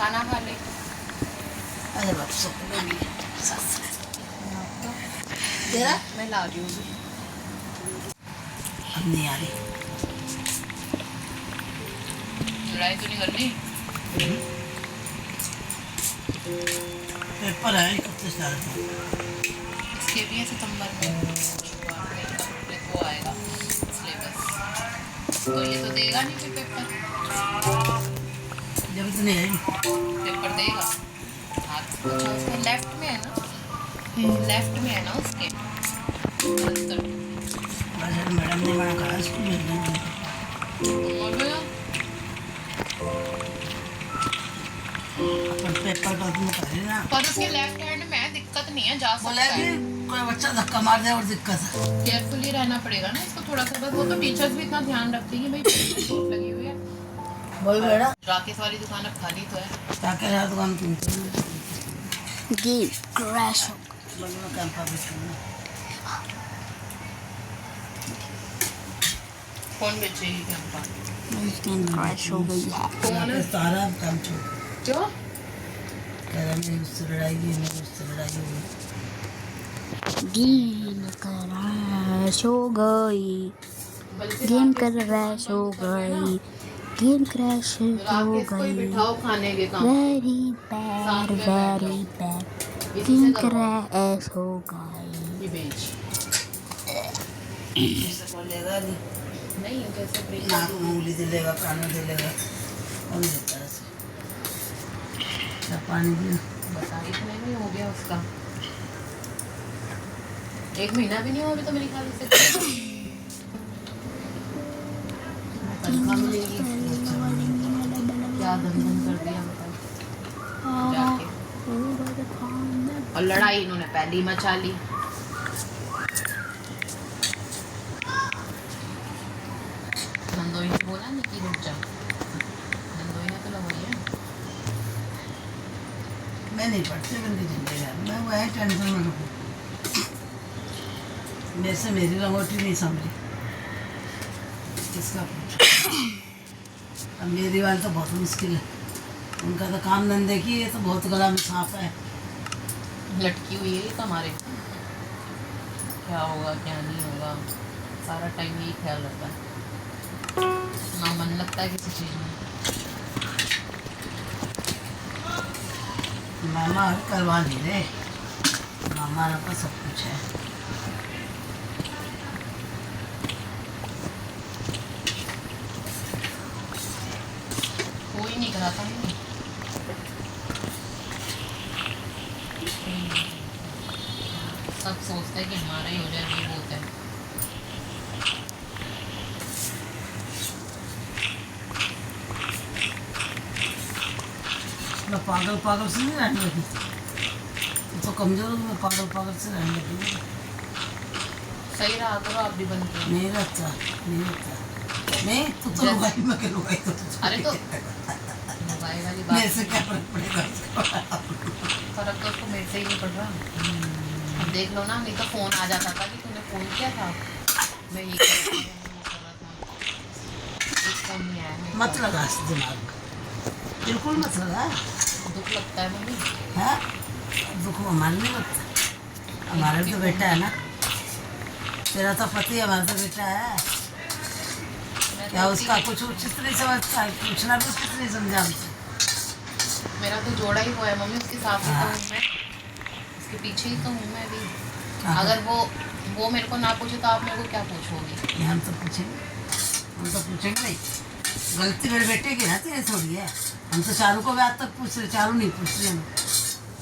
खाना खा ले। अरे बच्चों को ले लिए तेरा मैं ला रही हूँ। अब नहीं आ रही। लड़ाई तो नहीं करनी। पेपर है कब से स्टार्ट हुआ? इसके भी है सितंबर में वो आएगा सिलेबस। तो ये तो देगा नहीं फिर पेपर। जब इतने है पेपर देगा। हाँ अच्छा उसका लेफ्ट में है ना, लेफ्ट में है ना उसके। मैडम ने मना कहा स्कूल भेजने को। अपन पेपर का तुम करे ना। पर उसके लेफ्ट हैंड में है, दिक्कत नहीं है, जा सकता है। कोई बच्चा धक्का मार दे और दिक्कत है। केयरफुली रहना पड़ेगा ना इसको थोड़ा सा बस। वो तो टीचर्स भी इतना ध्यान रखती है भाई चोट लगी हुई है। बोल बेटा राकेश वाली दुकान अब खाली तो है। ताकि रात को हम तुम गेम क्रैश हो बलून कैंपा भी करना। कौन बेचेगी कैंपा? गेम क्रैश हो गई है। कौन है? सारा काम छोड़ क्यों? कह रहा मेरी उससे लड़ाई हुई मेरी उससे लड़ाई हुई। गेम क्रैश हो गई। गेम क्रैश हो गई। गेम क्रैश हो राकेश को ही गई। बिठाओ खाने के काम। Very bad very bad. Game crash हो गई। ये बेच इससे बोलेगा नहीं जैसे ब्रेक नाक में उंगली दे लेगा कान में दे लेगा कौन देता है ऐसे? क्या पानी दिया बता इतने में हो गया उसका। 1 महीना भी नहीं हुआ अभी तो मेरे ख्याल से। तनख्वाह मिलेगी। क्या धन कर दिया मतलब जाके। और लड़ाई इन्होंने पहली मचा ली। नंदोई ने बोला नहीं कि रुक जा। नंदोई ने तो लगाई है। मैं नहीं पढ़ती बंदी जिंदगी मैं वही टेंशन में रहूँ। मेरे से मेरी लंगोटी नहीं समझी किसका पूछो। अब मेरी वाली तो बहुत मुश्किल है। उनका तो काम धंधे की है तो बहुत गला में सांप है। लटकी हुई है हमारे। क्या होगा क्या नहीं होगा सारा टाइम यही ख्याल रहता है। ना मन लगता है किसी चीज़ में। मामा करवा नहीं रहे। मामा का सब कुछ है। कोई नहीं कराता है। सब सोचते हैं कि हमारा ही हो जाए ये होता है। मैं पागल पागल से नहीं रहने लगी तो कमजोर हूँ। मैं पागल पागल से रहने लगी सही रहा करो आप भी बन के। नहीं रहता नहीं तू तो लुगाई में के लुगाई तो अरे तो लुगाई वाली मेरे बात से क्या फर्क पड़ेगा फर्क तो उसको मेरे से ही नहीं पड़ रहा। अब देख लो ना नहीं तो फ़ोन आ जाता था कि तूने फ़ोन किया था मैं ये कर रहा था। एक फ़ोन नहीं आया मेरे मत पास। लगा इस दिमाग बिल्कुल मत लगा दुख लगता है मम्मी। है दुख हमारे नहीं लगता। हमारा भी तो बेटा है ना। तेरा तो पति हमारा तो बेटा है। मैं क्या तो उसका कुछ उचित नहीं समझता है पूछना भी उचित नहीं समझा हमसे। मेरा तो जोड़ा ही हुआ है मम्मी उसके साथ ही तो हूँ मैं। उसके पीछे ही तो हूँ मैं भी। अगर वो मेरे को ना पूछे तो आप मेरे को क्या पूछोगे? हम तो पूछेंगे नहीं। गलती मेरे बेटे की ना तेरे थोड़ी है। हम तो चारू को भी आज तक पूछ रहे चारू नहीं पूछ रही हमें।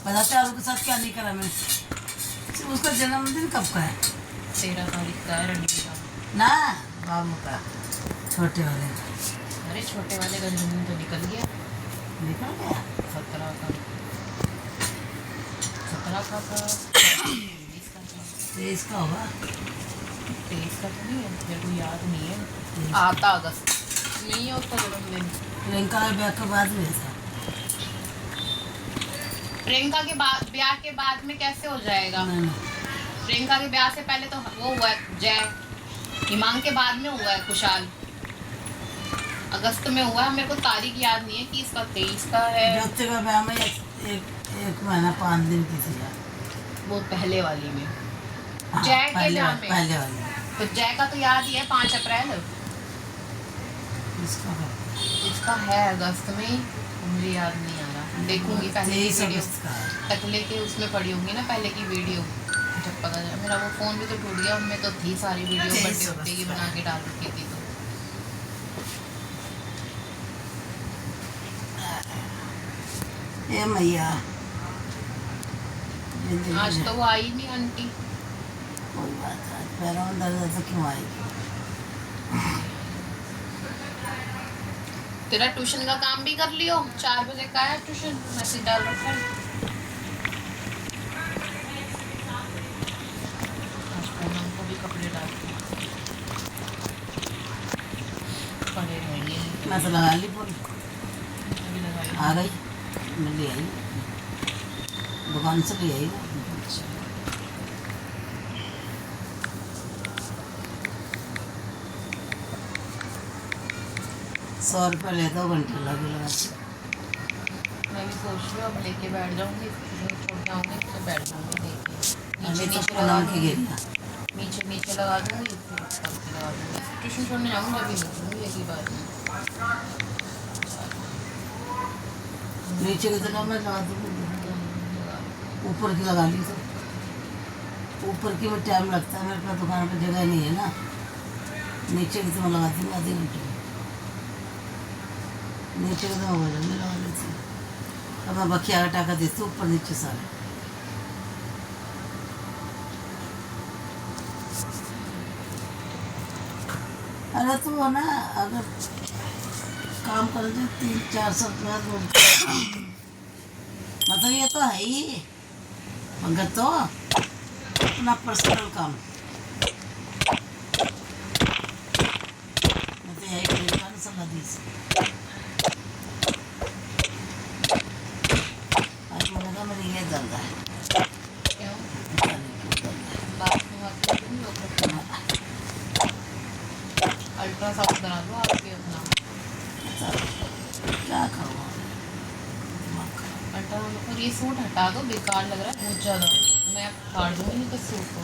पता चारू के साथ क्या नहीं करा मैंने। उसका जन्मदिन कब का है? 13 तारीख का है रणवीर का। ना बाबू का छोटे वाले का। अरे छोटे वाले का जन्मदिन तो निकल गया। 17 का 17 का था 20 का था। 23 का होगा। 23 का तो नहीं है मेरे को याद नहीं है। आता अगस्त नहीं है उसका जन्मदिन। प्रियंका के ब्याह के बाद में था। प्रियंका के बाद ब्याह के बाद में कैसे हो जाएगा? प्रियंका के ब्याह से पहले तो वो हुआ है जय। हिमांग के बाद में हुआ है खुशहाल। अगस्त में हुआ है, मेरे को तारीख याद नहीं है कि इसका 23 का है। ज्योति का ब्याह में एक महीना 5 दिन की थी यार। वो पहले वाली में हाँ, जय के ब्याह में। पहले वाली तो जय का तो याद ही है 5 अप्रैल। इसका है अगस्त में, मुझे याद नहीं आ रहा, देखूंगी पहले की 23 वीडियो। अगस्त का है। पहले के उसमें पड़ी होंगी ना, पहले की वीडियो जब पता चला। मेरा वो फोन भी तो टूट गया, उनमें तो थी सारी वीडियो 23 बर्थडे उर्थडे की बना के डाल रखी थी। तो ये मैया आज तो वो आई नहीं आंटी। कोई बात नहीं, पैरों में दर्द है तो क्यों आएगी। तेरा ट्यूशन का काम भी कर लियो, 4 बजे का है ट्यूशन, मैसेज डाल रखा है। आज पूनम को भी कपड़े डाल के पड़े रहेंगे। मैं तो लगा ली पूरी, अभी लगाई। आ गई, मैं ले आई, दुकान से ले आई वो। 100 रुपये ले 2 घंटे लगे लगा। मैं भी सोच रही हूँ अब लेके बैठ जाऊंगी, छोड़ जाऊंगी तो बैठ जाऊंगी लेके। अभी नीचे तो नीचे लगा पूनम की दूंगी, गिरिया नीचे नीचे लगा दूंगी, फिर ऊपर की लगा दूंगी। ट्यूशन छोड़ने जाऊंगी अभी निकलूंगी एक ही बार में। नीचे की तरफ मैं लगा दूँगी, ऊपर की लगा ली तो ऊपर की में टाइम लगता है, मेरे पास दुकान पर जगह नहीं है ना। नीचे की तो मैं लगा दूँगी आधे घंटे में, नीचे की तो मैं वजन में लगा लेती हूँ। अब मैं बखिया हटा कर देती हूँ ऊपर नीचे सारे। अरे तो वो ना अगर काम कर दे 300-400 रुपया रोज, मतलब ये तो है ही मगर तो अपना पर्सनल काम। मैं तो यही करेगा ना सलाह दी से। आज बोलेगा मेरी ये दर्द है, क्यों? पता नहीं क्यों दर्द है। बात में बात कर दूंगी, वो करते हैं। अल्ट्रासाउंड करा दो आपके अपना। क्या करूँ अल्ट्रासाउंड। और ये सूट हटा दो, बेकार लग रहा है बहुत ज़्यादा। मैं फाड़ दूंगी नहीं तो सूट को।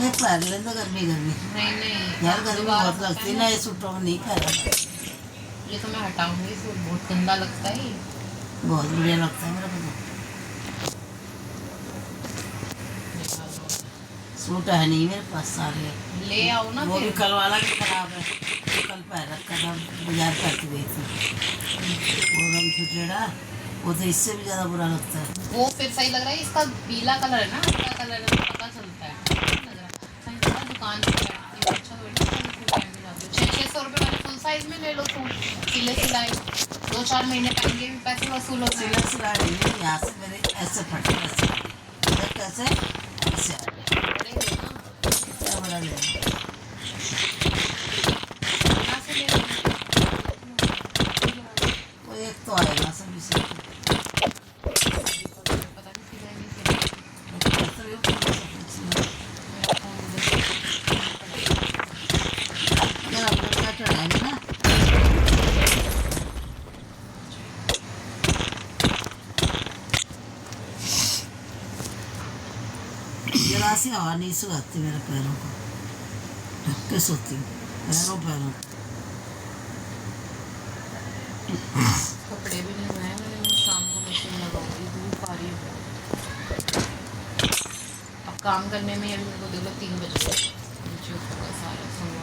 एक पैर ले तो गर्मी गर्मी नहीं नहीं यार, गर्मी दोबारा बहुत लगती है ना, ये सूटों में नहीं पहना जाता। ये तो मैं हटाऊंगी, सूट बहुत गंदा लगता है ये। बहुत बढ़िया लगता है मेरे को तो। निकाल दो। सूट है नहीं मेरे पास सारे, ले आओ ना वो भी फिर। कल वाला भी खराब है, तो कल पैर रखा था, बाजार करके गई थी वो रंग फिटेड़ा, वो तो इससे भी ज़्यादा बुरा लगता है। वो फिर सही लग रहा है, इसका पीला कलर है ना, इसका कलर है तो पता चलता है। अच्छा लग रहा है। सही लग रहा है, दुकान से बैठती हूँ, अच्छा थोड़ी ना फुल टाइम में जाती हूँ। 600 रुपये वाले फुल साइज में ले लो सूट, सिले सिलाई, 2-4 महीने पहन के भी पैसे वसूल होते हैं। सिला सिला रही है, यहाँ से मेरे ऐसे फटे ऐसे, इधर कैसे ऐसे आ रहे। बड़े हो ना, क्या बड़ा ले कहाँ से ले लो? तो एक तो आएगा सभी से, पता नहीं सिलाई नहीं सिलाई। अगर आप लोग का चढ़ाएंगे ना जरा सी हवा नहीं सुहाती मेरे पैरों को, ढक के सोती हूँ पैरों पैरों। कपड़े भी नहीं धोए हैं मैंने, शाम को मशीन लगाऊंगी, धूप आ रही है। अब काम करने में अभी मेरे को देख लो 3 बज गए, नीचे ऊपर का सारा सारा।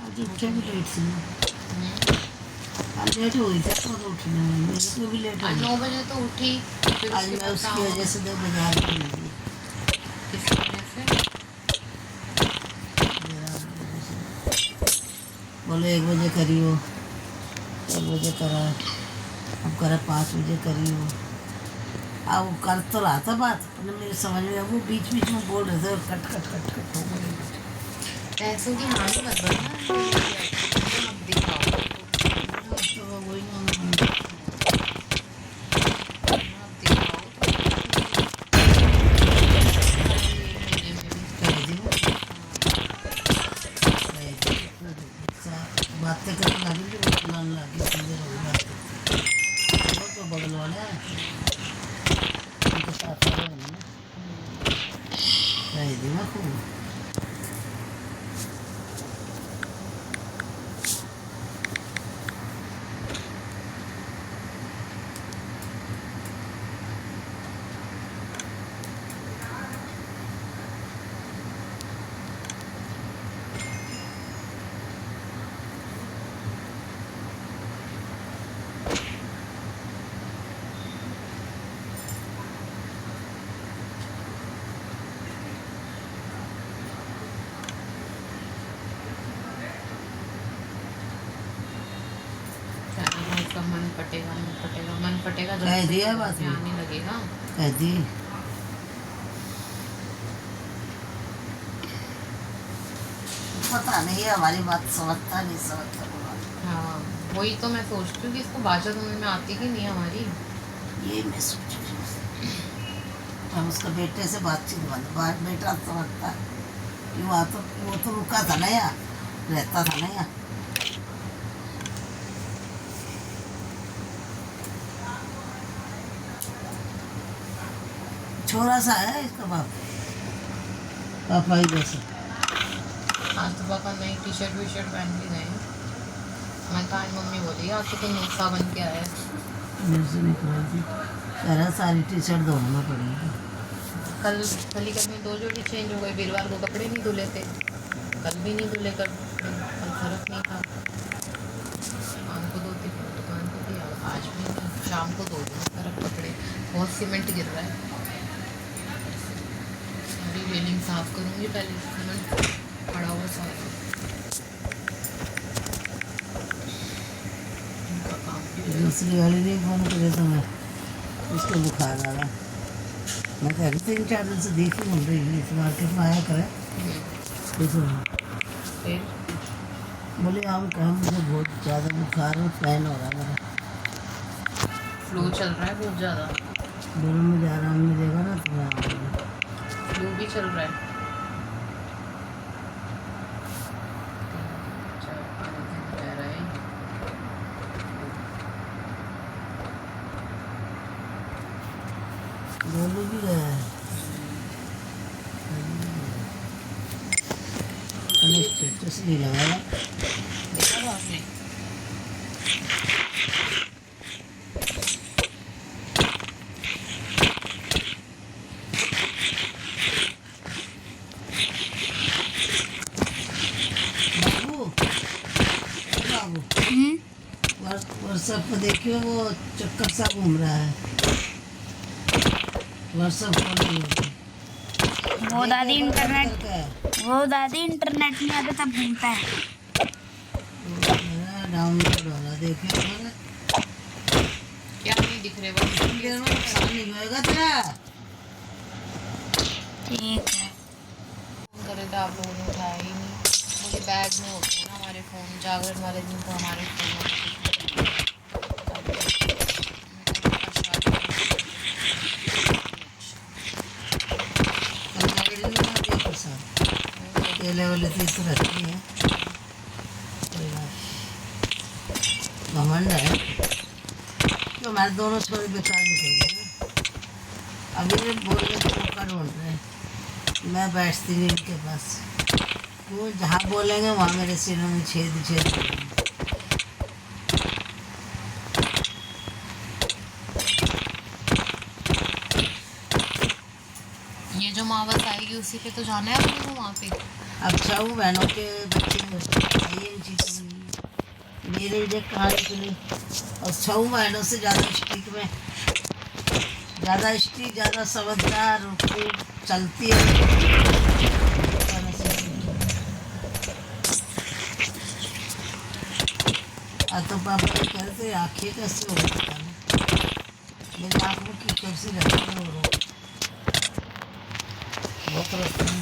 आज उठे भी लेट से आज लेट हो गई थी तो उठने में, मेरे को भी लेट हो आज गई। 9 बजे तो उठी, फिर आज मैं उसकी वजह से तो बाजार भी नहीं गई। किस वजह से? बोले 1 बजे करियो, 1 बजे करा, अब करा 5 बजे करियो। अब वो कर तो रहा था बात, पर मेरे समझ में वो बीच बीच में बोल रहे थे और कट कट कट कट हो गई। पैसों की हानि मत बनना, अब दिखाओ। तो वही ना अब दिखाओ बातें करने लगी बोले उनके साथ वाले हैं ना रह दी मैं खूब उसका मन पटेगा मन पटेगा जब कह दिया बात से आने लगेगा। कह दी पता नहीं है हमारी बात समझता नहीं समझता हाँ वही तो मैं सोचती हूँ कि इसको भाषा समझ में आती कि नहीं हमारी। ये मैं सोच रही हूँ हम उसका बेटे से बातचीत बंद बेटा समझता है कि वो तो रुका था ना यहाँ रहता था ना यहाँ छोरा सा है इसका पापा ही जैसा। आज तो पापा नई टी शर्ट पहन के गए। मैं कहा मम्मी बोली आज तो तुम नुस्खा बन के आया। मेरे से नहीं करा थी कह रहा सारी टी शर्ट धोना पड़ेगी। कल में 2 जोड़ी चेंज हो गए। वीरवार को कपड़े नहीं धुले थे कल भी नहीं धुले कल फर्क नहीं था। दुकान को धोती दुकान को दिया आज भी नहीं शाम को धो दूँ फर्क कपड़े। बहुत सीमेंट गिर रहा है। सारी रेलिंग साफ करूँगी पहले सीमेंट पड़ा हुआ सारा। इनका काम भी दूसरी वाली नहीं फोन करे तो मैं उसको बुखार आ रहा मैं कह रही 3-4 दिन से देखी बोल रही है इस मार्केट में आया करे कुछ फिर बोले हम कहा मुझे बहुत ज़्यादा बुखार और पैन हो रहा है मेरा फ्लू चल रहा है बहुत ज़्यादा। दोनों मुझे आराम मिलेगा ना तो मैं आऊँगा। फ्लू भी चल रहा है। बोलू भी गया है स्टेटस नहीं लगाया देखा था आपने? बाबू बाबू व्हाट्सएप पर देखियो वो चक्कर सा घूम रहा है व्हाट्सएप पर वो दादी इंटरनेट का है में आते तब घूमता है। डाउनलोड हो रहा देखिए क्या नहीं दिख रहे वो देर में नुकसान नहीं होएगा तेरा ठीक है फोन करे तो आप लोगों ने उठाया ही नहीं। मुझे बैग में होते हैं ना हमारे फ़ोन जागरण वाले दिन तो हमारे फ़ोन केले वाले तो रहती है घमंड है तो हमारे दोनों छोरे बेकार निकल गए। अभी ये बोलने का मौका ढूंढ रहे हैं मैं बैठती नहीं इनके पास वो जहाँ बोलेंगे वहाँ मेरे सिरों में छेद छेद। ये जो मावस आएगी उसी पे तो जाना है अपने को वहाँ पे। अब छऊ बहनों के बच्चे ये चीज़ मेरे लिए कहानी के लिए और छऊ बहनों से ज़्यादा स्ट्रिक में ज़्यादा स्ट्रिक ज़्यादा समझदार खूब चलती है। तो पापा ये कह रहे थे आँखें कैसे हो रही मेरी आँखों की कैसे रहती है बहुत रस्ते में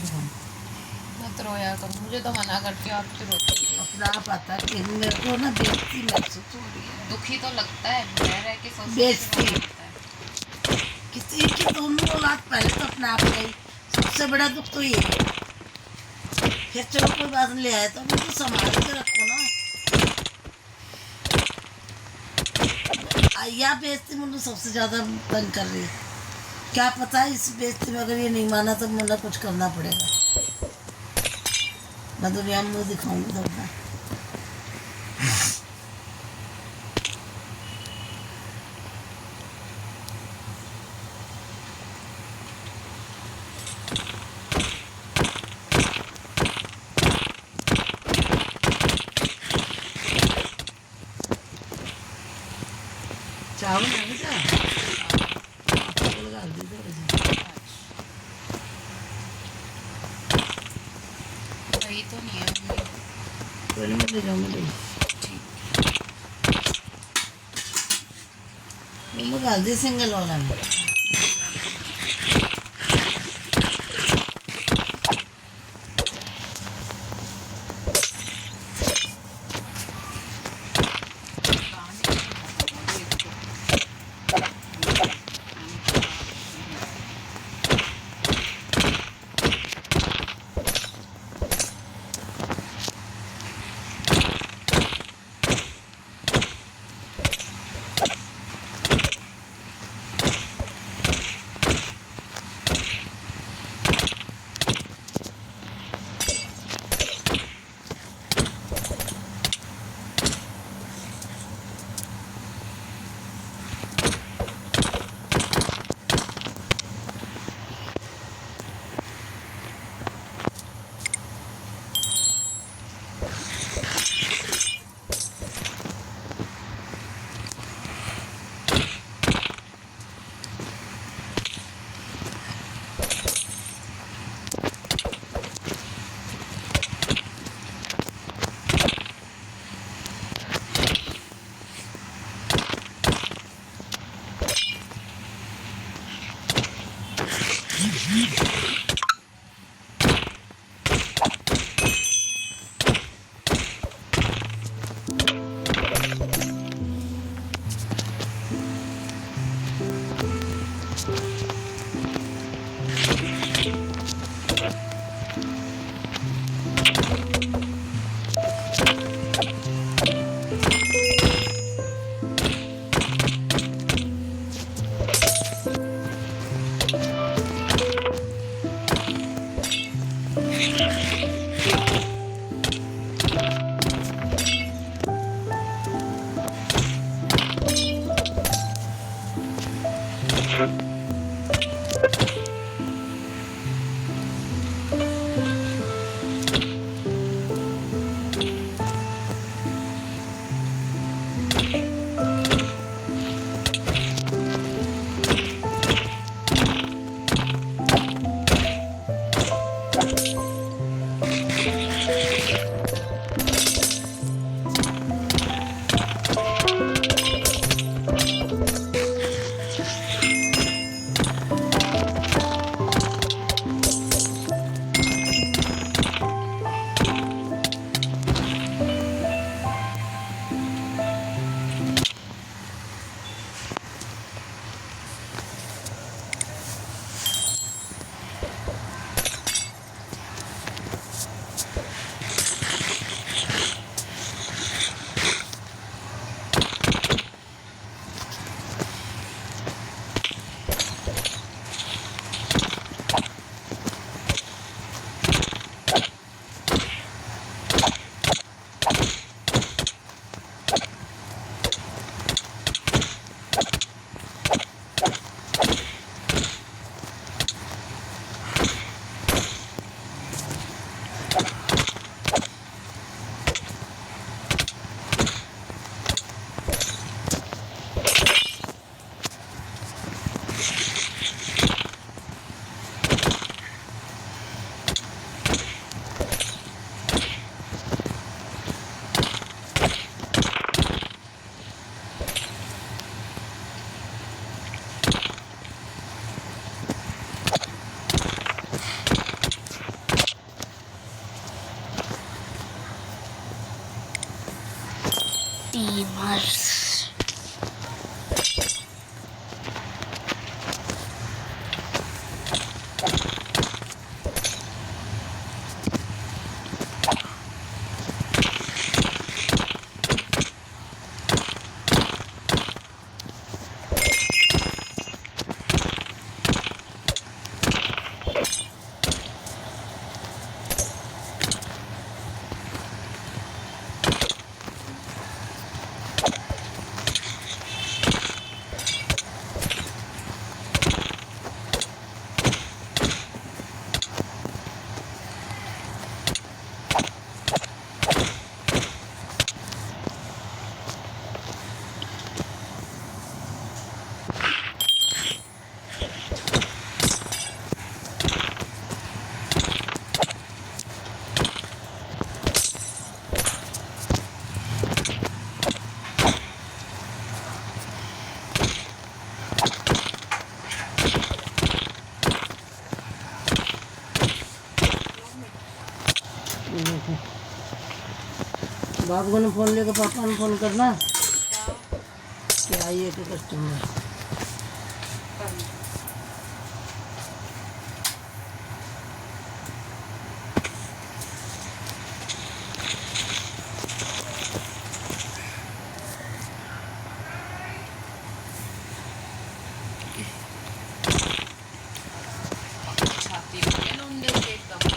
मत रोया करो मुझे तो मना करके आप तो रोती हो। अपना आप आता है कि मेरे को ना बेइज्जती महसूस हो रही है। दुखी तो लगता है रह के सोच बेइज्जती किसी की दोनों औलाद पहले तो अपने आप गई सबसे बड़ा दुख तो ये है। फिर चलो कोई बात ले आए तो मुझे संभाल के रखो ना। यह बेइज्जती मुझे सबसे ज़्यादा तंग कर रही है। क्या पता है इस बेइज्जती में अगर ये नहीं माना तो मुझे कुछ करना पड़ेगा। मैं दुनिया में मुँह दिखाऊंगी तो अपना। चावल है बेटा, आपको लगा दी थोड़ी सी। वही तो नहीं है मम्मी। पहले मैं ले जाऊँगी ले वो मैं डाल दी सिंगल वाला में। Steamers. बाबू ने फोन लेकर पापा ने फोन करना कि आइए कि कस्टमर। छाती में क्या लौंडे थे एकदम।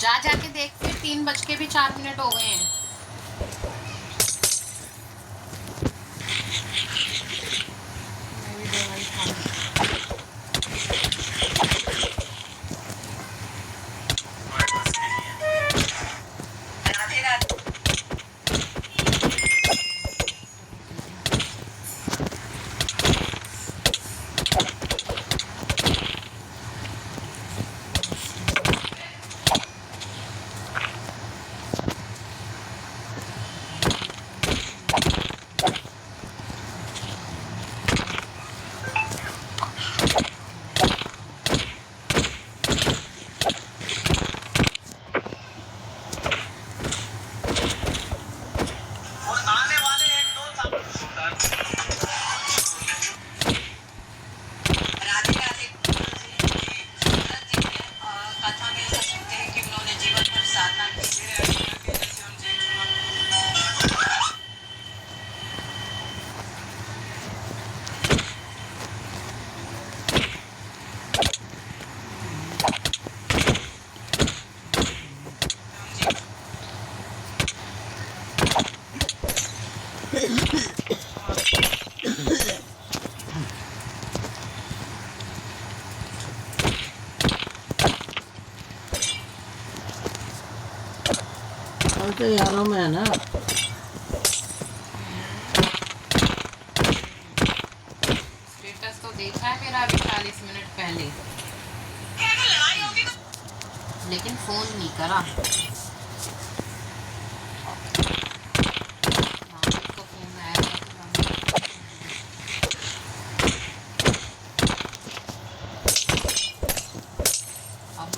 जा जाके देख फिर 3:04 हो गए हैं। मैं भी दवाई खाऊं। तो यारों में है ना। स्टेटस तो देखा है मेरा अभी 40 मिनट पहले, लेकिन फोन नहीं करा। मालिक को फोन आया था अब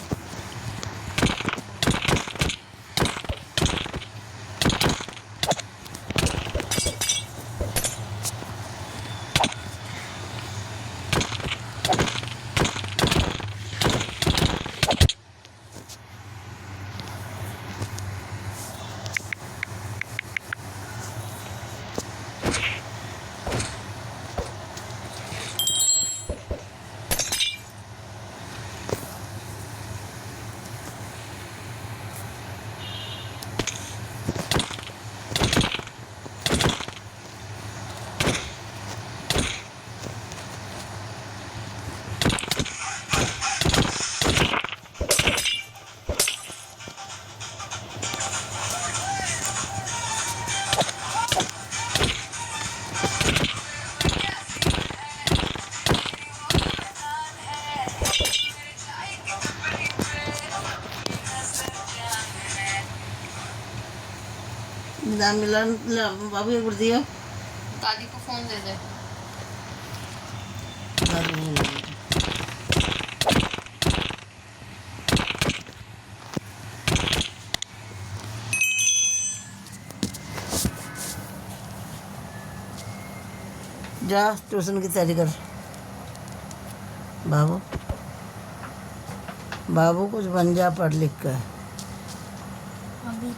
मिलन बाबू एक बार दियो। दादी को फोन दे दे। जा ट्यूशन की तैयारी कर। बाबू बाबू कुछ बन जा पढ़ लिख कर। अभी